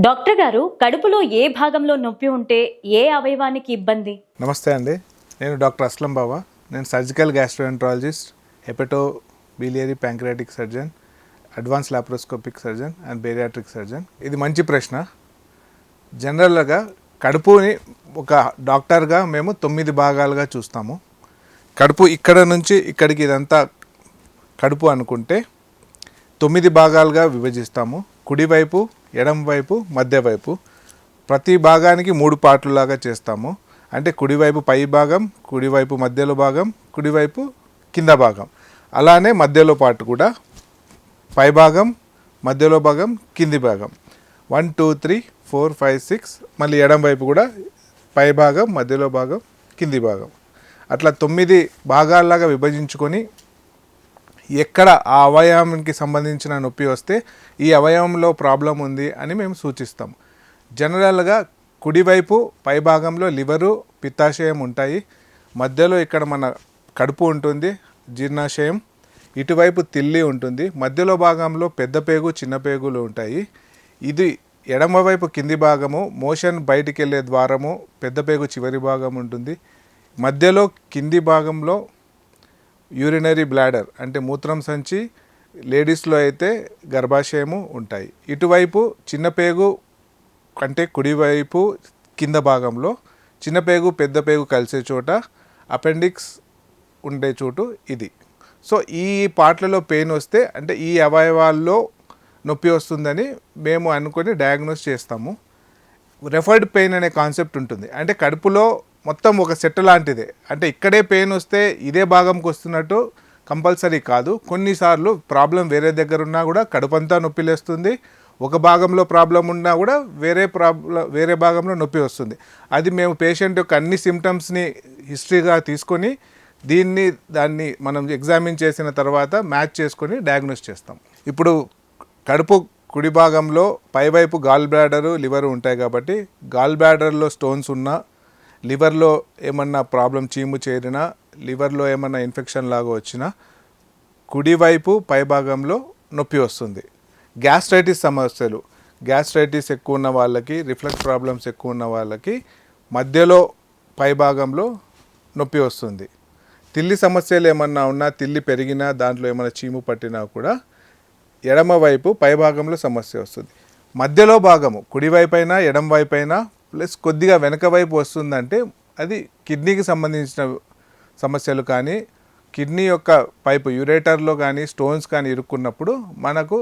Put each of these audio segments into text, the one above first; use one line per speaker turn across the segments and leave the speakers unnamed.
Doctor గారు, కడుపులో ఏ భాగంలో నొప్పి ఉంటే ఏ అవయవానికి ఇబ్బంది?
నమస్తే అండి, నేను డాక్టర్ అస్లం బాబా. నేను surgical gastroenterologist, hepato biliary pancreatic surgeon, advance laparoscopic surgeon and bariatric surgeon. ఇది మంచి ప్రశ్న. జనరల్గా కడుపుని ఒక డాక్టర్గా మేము 9 భాగాలుగా చూస్తాము. కడుపు ఇక్కడ నుంచి ఇక్కడికి ఇదంతా కడుపు అనుకుంటే 9 భాగాలుగా విభజిస్తాము. కుడివైపు, ఎడమవైపు, మధ్యవైపు. ప్రతి భాగానికి 3 పార్టులాగా చేస్తాము. అంటే కుడివైపు పై భాగం, కుడివైపు మధ్యలో భాగం, కుడివైపు కింద భాగం. అలానే మధ్యలో పార్ట్ కూడా పై భాగం, మధ్యలో భాగం, కింది భాగం. 1 2 3 4 5 6. మళ్ళీ ఎడమ వైపు కూడా పై భాగం, మధ్యలో భాగం, కింది భాగం. అట్లా 9 భాగాల్లాగా విభజించుకొని ఎక్కడ ఆ అవయవానికి సంబంధించిన నొప్పి వస్తే ఈ అవయవంలో ప్రాబ్లం ఉంది అని మేము సూచిస్తాం. జనరల్గా కుడివైపు పైభాగంలో లివరు, పిత్తాశయం ఉంటాయి. మధ్యలో ఇక్కడ మన కడుపు ఉంటుంది, జీర్ణాశయం. ఇటువైపు తిల్లి ఉంటుంది. మధ్యలో భాగంలో పెద్ద పేగు, చిన్న పేగులు ఉంటాయి. ఇది ఎడమవైపు కింది భాగము, మోషన్ బయటికి వెళ్ళే ద్వారము, పెద్ద పేగు చివరి భాగం ఉంటుంది. మధ్యలో కింది భాగంలో యూరినరీ బ్లాడర్ అంటే మూత్రం సంచి, లేడీస్లో అయితే గర్భాశయము ఉంటాయి. ఇటువైపు చిన్న పేగు అంటే కుడివైపు కింద భాగంలో చిన్న పేగు, పెద్ద పేగు కలిసే చోట అపెండిక్స్ ఉండే చోటు ఇది. సో ఈ పార్ట్లలో పెయిన్ వస్తే అంటే ఈ అవయవాల్లో నొప్పి వస్తుందని మేము అనుకొని డయాగ్నోస్ చేస్తాము. రెఫర్డ్ పెయిన్ అనే కాన్సెప్ట్ ఉంటుంది. అంటే కడుపులో మొత్తం ఒక సెట్ లాంటిదే. అంటే ఇక్కడే పెయిన్ వస్తే ఇదే భాగంకి వస్తున్నట్టు కంపల్సరీ కాదు. కొన్నిసార్లు ప్రాబ్లం వేరే దగ్గర ఉన్నా కూడా కడుపంతా నొప్పి లేస్తుంది. ఒక భాగంలో ప్రాబ్లం ఉన్నా కూడా వేరే భాగంలో నొప్పి వస్తుంది. అది మేము పేషెంట్ యొక్క అన్ని సిమ్టమ్స్ని హిస్టరీగా తీసుకొని దాన్ని మనం ఎగ్జామిన్ చేసిన తర్వాత మ్యాచ్ చేసుకొని డయాగ్నోస్ చేస్తాం. ఇప్పుడు కడుపు కుడి భాగంలో పైవైపు గాల్ బ్లాడరు, లివరు ఉంటాయి కాబట్టి గాల్ బ్లాడర్లో స్టోన్స్ ఉన్నా, లివర్లో ఏమన్నా ప్రాబ్లం చీము చేరినా, లివర్లో ఏమన్నా ఇన్ఫెక్షన్ లాగా వచ్చినా కుడివైపు పైభాగంలో నొప్పి వస్తుంది. గ్యాస్ట్రైటిస్ సమస్యలు, గ్యాస్ట్రైటిస్ ఎక్కువ ఉన్న వాళ్ళకి, రిఫ్లక్స్ ప్రాబ్లమ్స్ ఎక్కువ ఉన్న వాళ్ళకి మధ్యలో పైభాగంలో నొప్పి వస్తుంది. తిల్లి సమస్యలు ఏమన్నా ఉన్నా, తిల్లి పెరిగినా, దాంట్లో ఏమైనా చీము పట్టినా కూడా ఎడమవైపు పైభాగంలో సమస్య వస్తుంది. మధ్యలో భాగము కుడివైపు అయినా ఎడమ వైపు అయినా ప్లస్ కొద్దిగా వెనక వైపు వస్తుందంటే అది కిడ్నీకి సంబంధించిన సమస్యలు కానీ, కిడ్నీ యొక్క పైపు యూరేటర్లో కానీ స్టోన్స్ కానీ ఇరుక్కున్నప్పుడు మనకు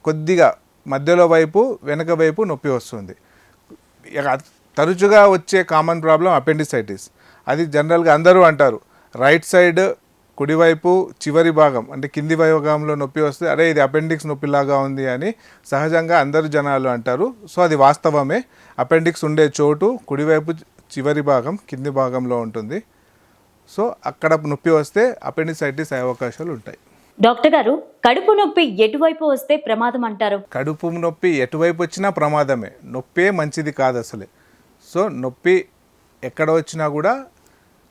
కొద్దిగా మధ్యలో వైపు, వెనక వైపు నొప్పి వస్తుంది. తరచుగా వచ్చే కామన్ ప్రాబ్లం అపెండిసైటిస్. అది జనరల్గా అందరూ అంటారు, రైట్ సైడ్ కుడివైపు చివరి భాగం అంటే కింది భాగంలో నొప్పి వస్తే అరే ఇది అపెండిక్స్ నొప్పిలాగా ఉంది అని సహజంగా అందరు జనాలు అంటారు. సో అది వాస్తవమే. అపెండిక్స్ ఉండే చోటు కుడివైపు చివరి భాగం కింది భాగంలో ఉంటుంది. సో అక్కడ నొప్పి వస్తే అపెండిసైటిస్ అయ్యే అవకాశాలు ఉంటాయి.
డాక్టర్ గారు, కడుపు నొప్పి ఎటువైపు వస్తే ప్రమాదం అంటారు?
కడుపు నొప్పి ఎటువైపు వచ్చినా ప్రమాదమే. నొప్పే మంచిది కాదు అసలే. సో నొప్పి ఎక్కడ వచ్చినా కూడా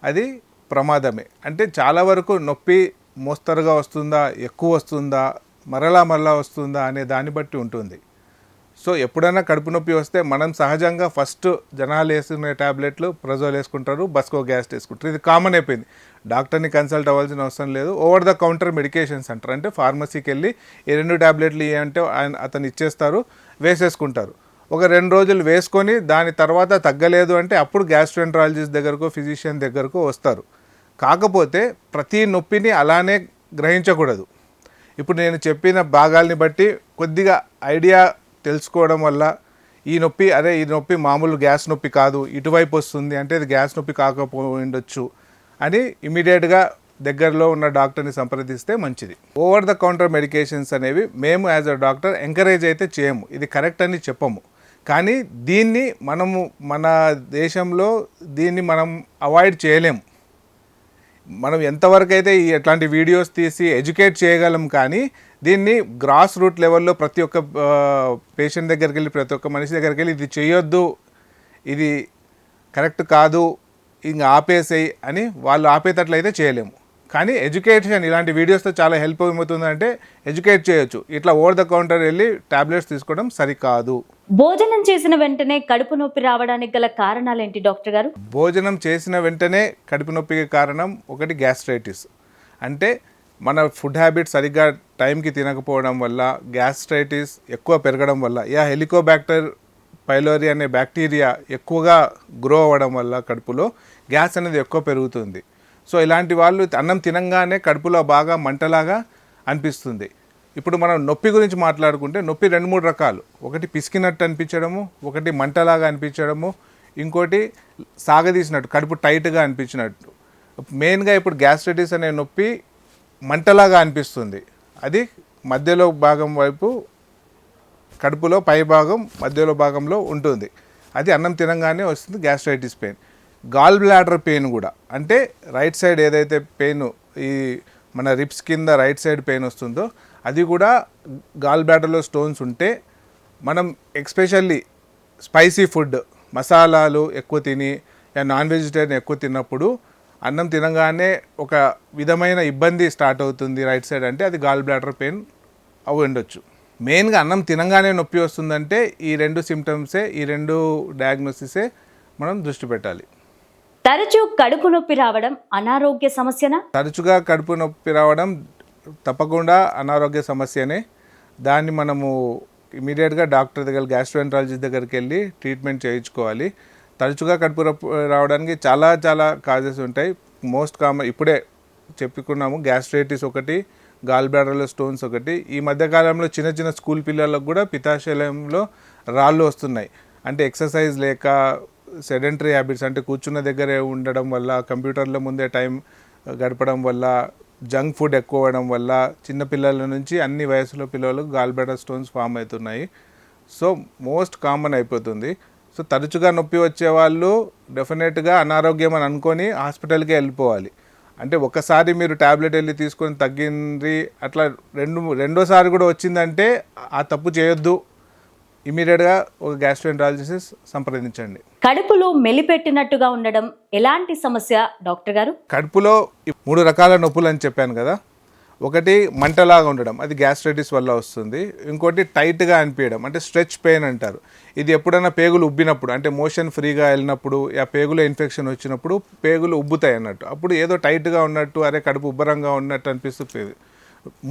అది ప్రమాదమే. అంటే చాలా వరకు నొప్పి మోస్తరుగా వస్తుందా, ఎక్కువ వస్తుందా, మరలా వస్తుందా అనే దాన్ని బట్టి ఉంటుంది. సో ఎప్పుడైనా కడుపు నొప్పి వస్తే మనం సహజంగా ఫస్ట్ జనాలు వేసుకునే ట్యాబ్లెట్లు ప్రజోల్ వేసుకుంటారు, బస్కో గ్యాస్ వేసుకుంటారు. ఇది కామన్ అయిపోయింది. డాక్టర్ని కన్సల్ట్ అవ్వాల్సిన అవసరం లేదు. ఓవర్ ద కౌంటర్ మెడికేషన్స్ అంటారు. అంటే ఫార్మసీకి వెళ్ళి ఈ 2 ట్యాబ్లెట్లు అంటే అతను ఇచ్చేస్తారు, వేసేసుకుంటారు. ఒక 2 రోజులు వేసుకొని దాని తర్వాత తగ్గలేదు అంటే అప్పుడు గ్యాస్ట్రోఎంట్రాలజిస్ట్ దగ్గరకు, ఫిజిషియన్ దగ్గరకు వస్తారు. కాకపోతే ప్రతి నొప్పిని అలానే గ్రహించకూడదు. ఇప్పుడు నేను చెప్పిన భాగాల్ని బట్టి కొద్దిగా ఐడియా తెలుసుకోవడం వల్ల ఈ నొప్పి మామూలు గ్యాస్ నొప్పి కాదు, ఇటువైపు వస్తుంది అంటే ఇది గ్యాస్ నొప్పి కాకపోయిండొచ్చు అని ఇమీడియట్గా దగ్గరలో ఉన్న డాక్టర్ని సంప్రదిస్తే మంచిది. ఓవర్ ద కౌంటర్ మెడికేషన్స్ అనేవి మేము యాజ్ అ డాక్టర్ ఎంకరేజ్ అయితే చేయము. ఇది కరెక్ట్ అని చెప్పము. కానీ మన దేశంలో దీన్ని మనం అవాయిడ్ చేయలేము. మనం ఎంతవరకు అయితే ఎట్లాంటి వీడియోస్ తీసి ఎడ్యుకేట్ చేయగలం, కానీ దీన్ని గ్రాస్ రూట్ లెవెల్లో ప్రతి ఒక్క పేషెంట్ దగ్గరికి వెళ్ళి, ప్రతి ఒక్క మనిషి దగ్గరికి వెళ్ళి ఇది చేయొద్దు, ఇది కరెక్ట్ కాదు, ఇంకా ఆపేసేయి అని వాళ్ళు ఆపేటట్లయితే చేయలేము. కానీ ఎడ్యుకేషన్ ఇలాంటి వీడియోస్తో చాలా హెల్ప్ అవుతుందంటే ఎడ్యుకేట్ చేయొచ్చు. ఇట్లా ఓవర్ ద కౌంటర్ వెళ్ళి టాబ్లెట్స్ తీసుకోవడం సరికాదు.
భోజనం చేసిన వెంటనే కడుపు నొప్పి రావడానికి గల కారణాలు ఏంటి డాక్టర్ గారు?
భోజనం చేసిన వెంటనే కడుపు నొప్పికి కారణం ఒకటి గ్యాస్ట్రైటిస్. అంటే మన ఫుడ్ హ్యాబిట్ సరిగ్గా టైంకి తినకపోవడం వల్ల గ్యాస్ట్రైటిస్ ఎక్కువ పెరగడం వల్ల హెలికోబాక్టర్ పైలోరీ అనే బ్యాక్టీరియా ఎక్కువగా గ్రో అవ్వడం వల్ల కడుపులో గ్యాస్ అనేది ఎక్కువ పెరుగుతుంది. సో ఇలాంటి వాళ్ళు అన్నం తినంగానే కడుపులో బాగా మంటలాగా అనిపిస్తుంది. ఇప్పుడు మనం నొప్పి గురించి మాట్లాడుకుంటే నొప్పి 2-3 రకాలు. ఒకటి పిసికినట్టు అనిపించడము, ఒకటి మంటలాగా అనిపించడము, ఇంకోటి సాగదీసినట్టు కడుపు టైట్గా అనిపించినట్టు. మెయిన్గా ఇప్పుడు గ్యాస్ట్రైటిస్ అనే నొప్పి మంటలాగా అనిపిస్తుంది. అది మధ్యలో భాగం వైపు కడుపులో పై భాగం మధ్యలో భాగంలో ఉంటుంది. అది అన్నం తినంగానే వస్తుంది gastritis pain. Gall bladder pain కూడా, అంటే రైట్ సైడ్ ఏదైతే పెయిన్ ఈ మన రిప్స్ కింద రైట్ సైడ్ పెయిన్ వస్తుందో అది కూడా గాల్ బ్లాడర్లో స్టోన్స్ ఉంటే మనం ఎక్స్పెషల్లీ స్పైసీ ఫుడ్ మసాలాలు ఎక్కువ తిని నాన్ వెజిటేరియన్ ఎక్కువ తిన్నప్పుడు అన్నం తినగానే ఒక విధమైన ఇబ్బంది స్టార్ట్ అవుతుంది రైట్ సైడ్, అంటే అది గాల్ బ్లాడర్ పెయిన్ అవి ఉండొచ్చు. మెయిన్గా అన్నం తినగానే నొప్పి వస్తుందంటే ఈ 2 సిమ్టమ్సే, ఈ 2 డయాగ్నోసిసే మనం దృష్టి పెట్టాలి.
తరచూ కడుపు నొప్పి రావడం అనారోగ్య సమస్యనా?
తరచుగా కడుపు నొప్పి రావడం తప్పకుండా అనారోగ్య సమస్యనే. దాన్ని మనము ఇమీడియట్గా డాక్టర్ దగ్గర గ్యాస్ట్రోఎంట్రాలజిస్ట్ దగ్గరికి వెళ్ళి ట్రీట్మెంట్ చేయించుకోవాలి. తరచుగా కడుపు నొప్పి రావడానికి చాలా కాజెస్ ఉంటాయి. మోస్ట్ కామన్ ఇప్పుడే చెప్పుకున్నాము, గ్యాస్ట్రైటిస్ ఒకటి, గాల్ బ్లాడర్లో స్టోన్స్ ఒకటి. ఈ మధ్యకాలంలో చిన్న స్కూల్ పిల్లలకు కూడా పిత్తాశయంలో రాళ్ళు వస్తున్నాయి. అంటే ఎక్సర్సైజ్ లేక, సెడెంటరీ హ్యాబిట్స్ అంటే కూర్చున్న దగ్గరే ఉండడం వల్ల, కంప్యూటర్ల ముందే టైం గడపడం వల్ల, జంక్ ఫుడ్ ఎక్కువ అవ్వడం వల్ల చిన్నపిల్లల నుంచి అన్ని వయసులో పిల్లలకు గాల్ బ్లాడర్ స్టోన్స్ ఫామ్ అవుతున్నాయి. సో మోస్ట్ కామన్ అయిపోతుంది. సో తరచుగా నొప్పి వచ్చే వాళ్ళు డెఫినెట్గా అనారోగ్యం అని అనుకొని హాస్పిటల్కి వెళ్ళిపోవాలి. అంటే ఒకసారి మీరు ట్యాబ్లెట్ వెళ్ళి తీసుకొని తగ్గింది, అట్లా రెండోసారి కూడా వచ్చిందంటే ఆ తప్పు చేయొద్దు. ఇమీడియట్గా ఒక గ్యాస్ట్రోఎంట్రాలజిస్ట్ సంప్రదించండి.
కడుపులో మెలిపెట్టినట్టుగా ఉండడం ఎలాంటి సమస్య డాక్టర్ గారు?
కడుపులో 3 రకాల నొప్పులు అని చెప్పాను కదా. ఒకటి మంటలాగా ఉండడం, అది గ్యాస్ట్రైటిస్ వల్ల వస్తుంది. ఇంకోటి టైట్గా అనిపించడం, అంటే స్ట్రెచ్ పెయిన్ అంటారు. ఇది ఎప్పుడైనా పేగులు ఉబ్బినప్పుడు, అంటే మోషన్ ఫ్రీగా వెళ్ళినప్పుడు, ఆ పేగులో ఇన్ఫెక్షన్ వచ్చినప్పుడు పేగులు ఉబ్బుతాయి అన్నట్టు. అప్పుడు ఏదో టైట్గా ఉన్నట్టు, అరే కడుపు ఉబ్బరంగా ఉన్నట్టు అనిపిస్తుంది.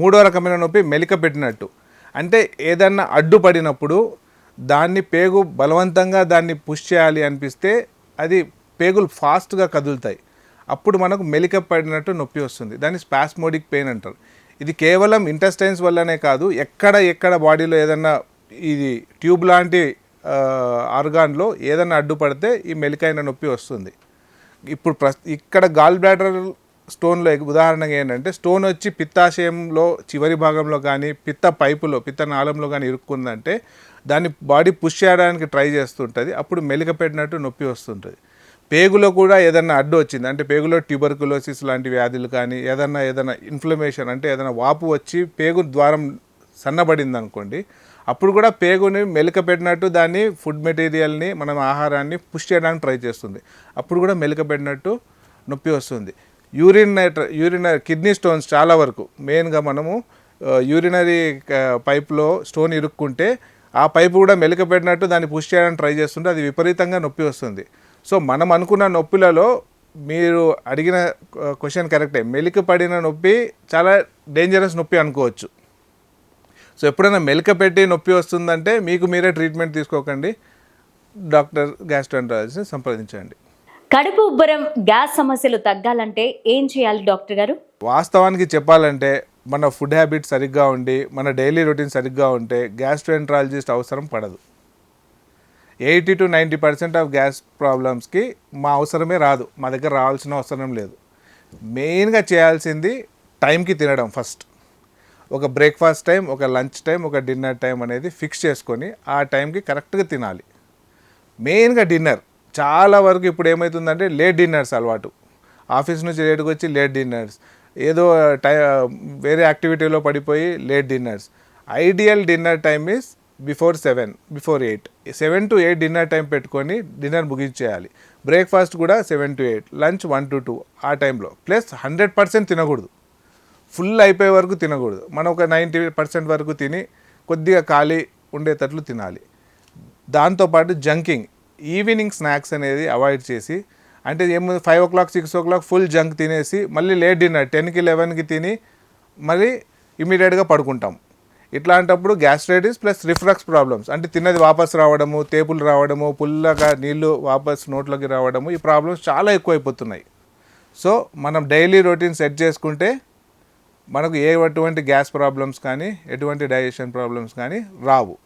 3వ రకమైన నొప్పి మెలిక పెట్టినట్టు, అంటే ఏదన్నా అడ్డుపడినప్పుడు దాన్ని పేగు బలవంతంగా దాన్ని పుష్ చేయాలి అనిపిస్తే అది పేగులు ఫాస్ట్గా కదులుతాయి. అప్పుడు మనకు మెలిక పడినట్టు నొప్పి వస్తుంది. దాన్ని స్పాస్మోడిక్ పెయిన్ అంటారు. ఇది కేవలం ఇంటెస్టైన్స్ వల్లనే కాదు, ఎక్కడ బాడీలో ఏదన్నా ఇది ట్యూబ్ లాంటి ఆర్గాన్లో ఏదన్నా అడ్డుపడితే ఈ మెలికైన నొప్పి వస్తుంది. ఇప్పుడు ఇక్కడ గాల్ బ్లాడర్ స్టోన్లో ఉదాహరణగా ఏంటంటే, స్టోన్ వచ్చి పిత్తాశయంలో చివరి భాగంలో కానీ పిత్త పైపులో పిత్తనాళంలో కానీ ఇరుక్కుందంటే దాన్ని బాడీ పుష్ చేయడానికి ట్రై చేస్తుంటుంది. అప్పుడు మెలిక పెట్టినట్టు నొప్పి వస్తుంటుంది. పేగులో కూడా ఏదన్నా అడ్డు వచ్చింది అంటే పేగులో ట్యూబర్కులోసిస్ లాంటి వ్యాధులు కానీ ఏదన్నా ఇన్ఫ్లమేషన్ అంటే ఏదైనా వాపు వచ్చి పేగు ద్వారం సన్నబడింది అనుకోండి, అప్పుడు కూడా పేగుని మెలిక పెట్టినట్టు దాన్ని ఫుడ్ మెటీరియల్ని మనం ఆహారాన్ని పుష్ చేయడానికి ట్రై చేస్తుంది. అప్పుడు కూడా మెలిక పెట్టినట్టు నొప్పి వస్తుంది. యూరినరీ కిడ్నీ స్టోన్స్ చాలా వరకు మెయిన్గా మనము యూరినరీ పైప్లో స్టోన్ ఇరుక్కుంటే ఆ పైపు కూడా మెలిక పెట్టినట్టు దాన్ని పుష్ చేయడానికి ట్రై చేస్తుంటే అది విపరీతంగా నొప్పి వస్తుంది. సో మనం అనుకున్న నొప్పిలలో మీరు అడిగిన క్వశ్చన్ కరెక్టే, మెలిక పడిన నొప్పి చాలా డేంజరస్ నొప్పి అనుకోవచ్చు. సో ఎప్పుడైనా మెలిక పెట్టి నొప్పి వస్తుందంటే మీకు మీరే ట్రీట్మెంట్ తీసుకోకండి, డాక్టర్ గ్యాస్ట్రోఎంట్రాలజిస్ట్ని సంప్రదించండి.
కడుపు ఉబ్బరం, గ్యాస్ సమస్యలు తగ్గాలంటే ఏం చేయాలి డాక్టర్ గారు?
వాస్తవానికి చెప్పాలంటే మన ఫుడ్ హ్యాబిట్ సరిగ్గా ఉండి మన డైలీ రొటీన్ సరిగ్గా ఉంటే గ్యాస్ట్రోఎంట్రాలజిస్ట్ అవసరం పడదు. 80 to 90% ఆఫ్ గ్యాస్ ప్రాబ్లమ్స్కి మా అవసరమే రాదు, మా దగ్గర రావాల్సిన అవసరం లేదు. మెయిన్గా చేయాల్సింది టైంకి తినడం. ఫస్ట్ ఒక బ్రేక్ఫాస్ట్ టైం, ఒక లంచ్ టైం, ఒక డిన్నర్ టైం అనేది ఫిక్స్ చేసుకొని ఆ టైంకి కరెక్ట్గా తినాలి. మెయిన్గా డిన్నర్ చాలా వరకు ఇప్పుడు ఏమవుతుందంటే లేట్ డిన్నర్స్ అలవాటు. ఆఫీస్ నుంచి లేట్కి వచ్చి లేట్ డిన్నర్స్, ఏదో వేరే యాక్టివిటీలో పడిపోయి late dinners. Ideal dinner time is before 7, before 8. 7 to 8 dinner time పెట్టుకొని డిన్నర్ ముగించేయాలి. బ్రేక్ఫాస్ట్ కూడా 7 to 8, లంచ్ 1 to 2 ఆ టైంలో. ప్లస్ 100% తినకూడదు, ఫుల్ అయిపోయే వరకు తినకూడదు. మనం ఒక 90% వరకు తిని కొద్దిగా ఖాళీ ఉండేటట్లు తినాలి. దాంతోపాటు జంకింగ్, ఈవినింగ్ స్నాక్స్ అనేది అవాయిడ్ చేసి, అంటే ఏమో 5 o'clock 6 o'clock ఫుల్ జంక్ తినేసి మళ్ళీ లేట్ డిన్నర్ 10కి 11కి తిని మళ్ళీ ఇమీడియట్గా పడుకుంటాం. ఇట్లాంటప్పుడు గ్యాస్ట్రైటిస్ ప్లస్ రిఫ్లక్స్ ప్రాబ్లమ్స్, అంటే తిన్నది వాపస్ రావడము, తేపులు రావడము, పుల్లగా నీళ్ళు వాపస్ నోట్లోకి రావడము, ఈ ప్రాబ్లమ్స్ చాలా ఎక్కువైపోతున్నాయి. సో మనం డైలీ రొటీన్ సెట్ చేసుకుంటే మనకు ఎటువంటి గ్యాస్ ప్రాబ్లమ్స్ కానీ ఎటువంటి డైజెషన్ ప్రాబ్లమ్స్ కానీ రావు.